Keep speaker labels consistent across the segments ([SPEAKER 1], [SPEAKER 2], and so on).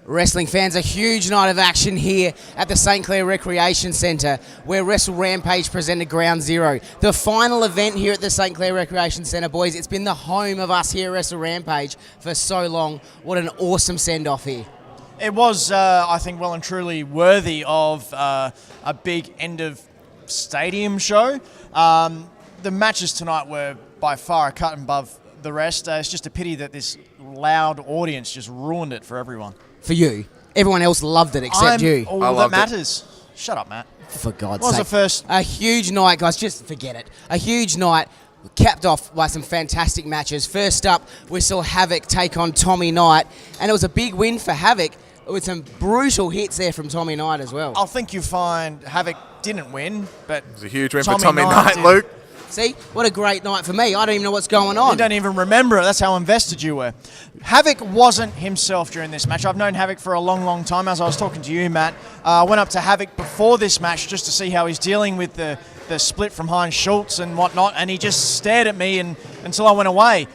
[SPEAKER 1] Wrestling fans, a huge night of action here at the St Clair Recreation Centre where Wrestle Rampage presented Ground Zero. The final event here at the St Clair Recreation Centre, boys. It's been the home of us here at Wrestle Rampage for so long. What an awesome send-off here.
[SPEAKER 2] It was, I think, well and truly worthy of a big end-of-stadium show. The matches tonight were by far a cut above the rest. It's just a pity that this loud audience just ruined it for everyone.
[SPEAKER 1] For you. Everyone else loved it except you.
[SPEAKER 2] All that matters. Shut up, Matt.
[SPEAKER 1] For God's sake.
[SPEAKER 2] What was the first?
[SPEAKER 1] A huge night, guys. Just forget it. A huge night capped off by some fantastic matches. First up, we saw Havoc take on Tommy Knight, and it was a big win for Havoc with some brutal hits there from Tommy Knight as well.
[SPEAKER 2] I think you find Havoc didn't win, but
[SPEAKER 3] it was a huge win for Tommy Knight, Luke.
[SPEAKER 1] See, what a great night for me. I don't even know what's going on.
[SPEAKER 2] You don't even remember it. That's how invested you were. Havoc wasn't himself during this match. I've known Havoc for a long, long time. As I was talking to you, Matt, I went up to Havoc before this match just to see how he's dealing with the split from Heinz Schultz and whatnot, and he just stared at me until I went away.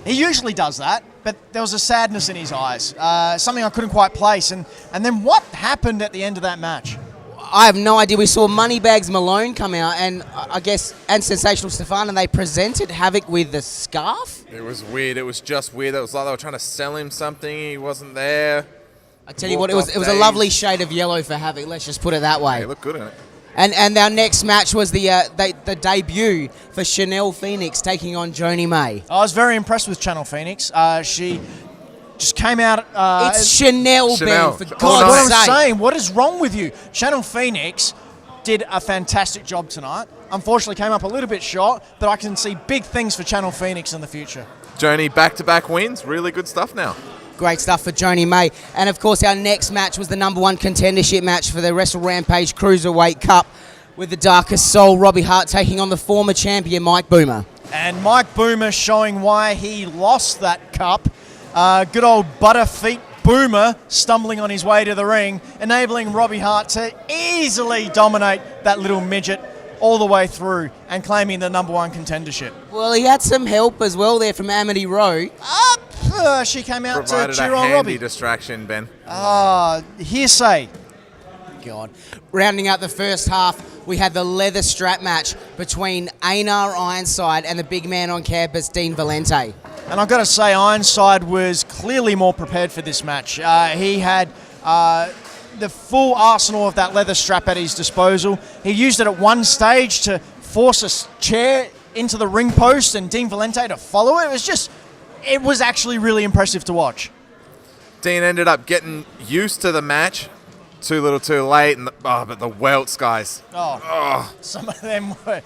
[SPEAKER 2] He usually does that, but there was a sadness in his eyes, something I couldn't quite place. And then what happened at the end of that match?
[SPEAKER 1] I have no idea. We saw Moneybags Malone come out and Sensational Stefan, and they presented Havoc with the scarf.
[SPEAKER 3] It was weird. It was just weird. It was like they were trying to sell him something. He wasn't there.
[SPEAKER 1] I tell you what, it was a lovely shade of yellow for Havoc. Let's just put it that way.
[SPEAKER 3] Yeah, he looked good in it.
[SPEAKER 1] And our next match was the debut for Chanel Phoenix taking on Joni May.
[SPEAKER 2] I was very impressed with Channel Phoenix. She just came out.
[SPEAKER 1] It's Chanel, Ben, for God's sake.
[SPEAKER 2] What I'm saying, what is wrong with you? Channel Phoenix did a fantastic job tonight. Unfortunately, came up a little bit short, but I can see big things for Channel Phoenix in the future.
[SPEAKER 3] Joni, back-to-back wins. Really good stuff now.
[SPEAKER 1] Great stuff for Joni May. And, of course, our next match was the #1 contendership match for the Wrestle Rampage Cruiserweight Cup with the Darkest Soul, Robby Heart, taking on the former champion, Mike Boomer.
[SPEAKER 2] And Mike Boomer showing why he lost that cup. Good old Butterfeet Boomer stumbling on his way to the ring, enabling Robby Heart to easily dominate that little midget all the way through and claiming the #1 contendership.
[SPEAKER 1] Well, he had some help as well there from Amity Rowe.
[SPEAKER 2] She came out
[SPEAKER 3] Provided
[SPEAKER 2] to cheer
[SPEAKER 3] a
[SPEAKER 2] on
[SPEAKER 3] handy
[SPEAKER 2] Robby.
[SPEAKER 3] Distraction, Ben.
[SPEAKER 2] Hearsay.
[SPEAKER 1] God. Rounding out the first half, we had the leather strap match between Einar Ironside and the big man on campus, Dean Valente.
[SPEAKER 2] And I've got to say, Ironside was clearly more prepared for this match. He had the full arsenal of that leather strap at his disposal. He used it at one stage to force a chair into the ring post and Dean Valente to follow it. It was actually really impressive to watch.
[SPEAKER 3] Dean ended up getting used to the match. Too little, too late. But the welts, guys.
[SPEAKER 2] Some of them were,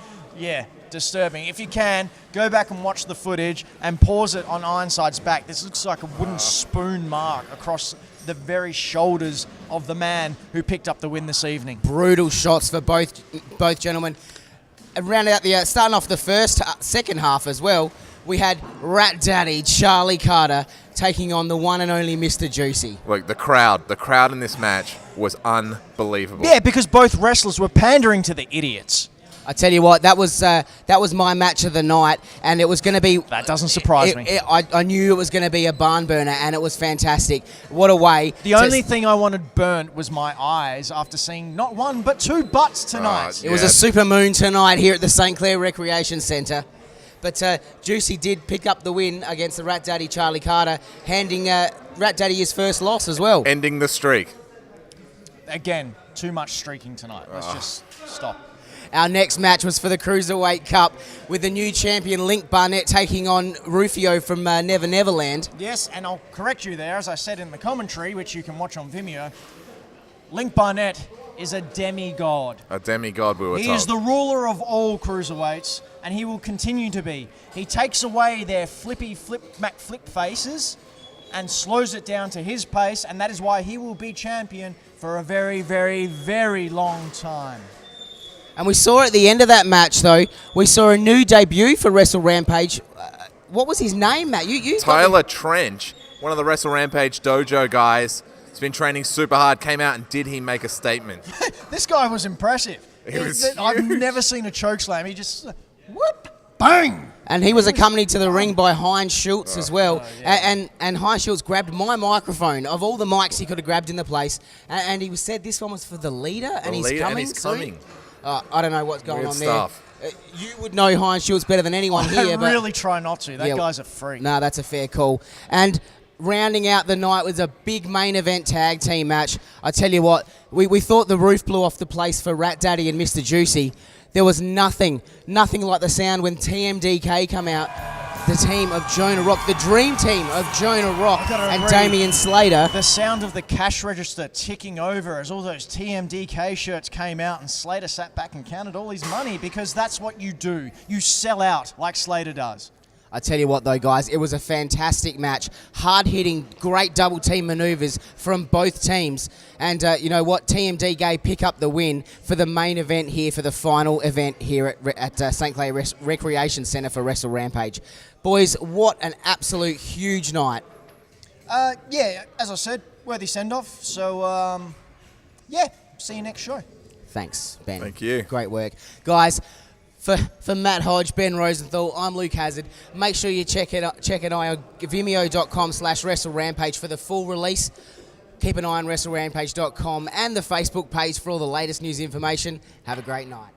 [SPEAKER 2] disturbing. If you can, go back and watch the footage and pause it on Ironside's back. This looks like a wooden spoon mark across the very shoulders of the man who picked up the win this evening.
[SPEAKER 1] Brutal shots for both gentlemen. And rounding out starting off the second half as well, we had Rat Daddy Charlie Carter taking on the one and only Mr. Juicy.
[SPEAKER 3] Look, the crowd in this match was unbelievable.
[SPEAKER 2] Yeah, because both wrestlers were pandering to the idiots.
[SPEAKER 1] I tell you what, that was my match of the night, and it was going to be...
[SPEAKER 2] That doesn't surprise me.
[SPEAKER 1] I knew it was going to be a barn burner, and it was fantastic. What a way.
[SPEAKER 2] The only thing I wanted burnt was my eyes after seeing not one, but two butts tonight.
[SPEAKER 1] It was a super moon tonight here at the St Clair Recreation Centre. But Juicy did pick up the win against the Rat Daddy Charlie Carter, handing Rat Daddy his first loss as well.
[SPEAKER 3] Ending the streak.
[SPEAKER 2] Again, too much streaking tonight. Let's just stop.
[SPEAKER 1] Our next match was for the Cruiserweight Cup with the new champion Link Barnett taking on Rufio from Never Neverland.
[SPEAKER 2] Yes, and I'll correct you there, as I said in the commentary, which you can watch on Vimeo. Link Barnett is a demigod.
[SPEAKER 3] A demigod, we were told.
[SPEAKER 2] He is the ruler of all cruiserweights, and he will continue to be. He takes away their flip faces and slows it down to his pace, and that is why he will be champion for a very, very, very long time.
[SPEAKER 1] And we saw at the end of that match, though, we saw a new debut for Wrestle Rampage. What was his name, Matt?
[SPEAKER 3] Tyler Trench, one of the Wrestle Rampage dojo guys. He's been training super hard, came out, and did he make a statement?
[SPEAKER 2] This guy was impressive.
[SPEAKER 3] He was
[SPEAKER 2] I've never seen a choke slam. He just, whoop, bang!
[SPEAKER 1] And he was accompanied to the ring by Heinz Schultz as well. And Heinz Schultz grabbed my microphone of all the mics he could have grabbed in the place. And he said this one was for the leader, and he's coming. I don't know what's going on
[SPEAKER 3] stuff.
[SPEAKER 1] there. You would know Heinz Schultz better than anyone here.
[SPEAKER 2] I really try not to. That guy's a freak.
[SPEAKER 1] No, that's a fair call. And rounding out the night was a big main event tag team match. I tell you what, we thought the roof blew off the place for Rat Daddy and Mr. Juicy. There was nothing like the sound when TMDK come out. The team of Jonah Rock, the dream team of Jonah Rock and Damian Slater.
[SPEAKER 2] The sound of the cash register ticking over as all those TMDK shirts came out and Slater sat back and counted all his money, because that's what you do. You sell out like Slater does.
[SPEAKER 1] I tell you what, though, guys, it was a fantastic match. Hard-hitting, great double-team maneuvers from both teams. And you know what? TMDK pick up the win for the main event here, for the final event here at St Clair Recreation Centre for Wrestle Rampage. Boys, what an absolute huge night.
[SPEAKER 2] Yeah, as I said, worthy send-off. So, yeah, see you next show.
[SPEAKER 1] Thanks, Ben.
[SPEAKER 3] Thank you.
[SPEAKER 1] Great work. Guys, for Matt Hodge, Ben Rosenthal, I'm Luke Hazard. Make sure you check an eye on vimeo.com/WrestleRampage for the full release. Keep an eye on WrestleRampage.com and the Facebook page for all the latest news information. Have a great night.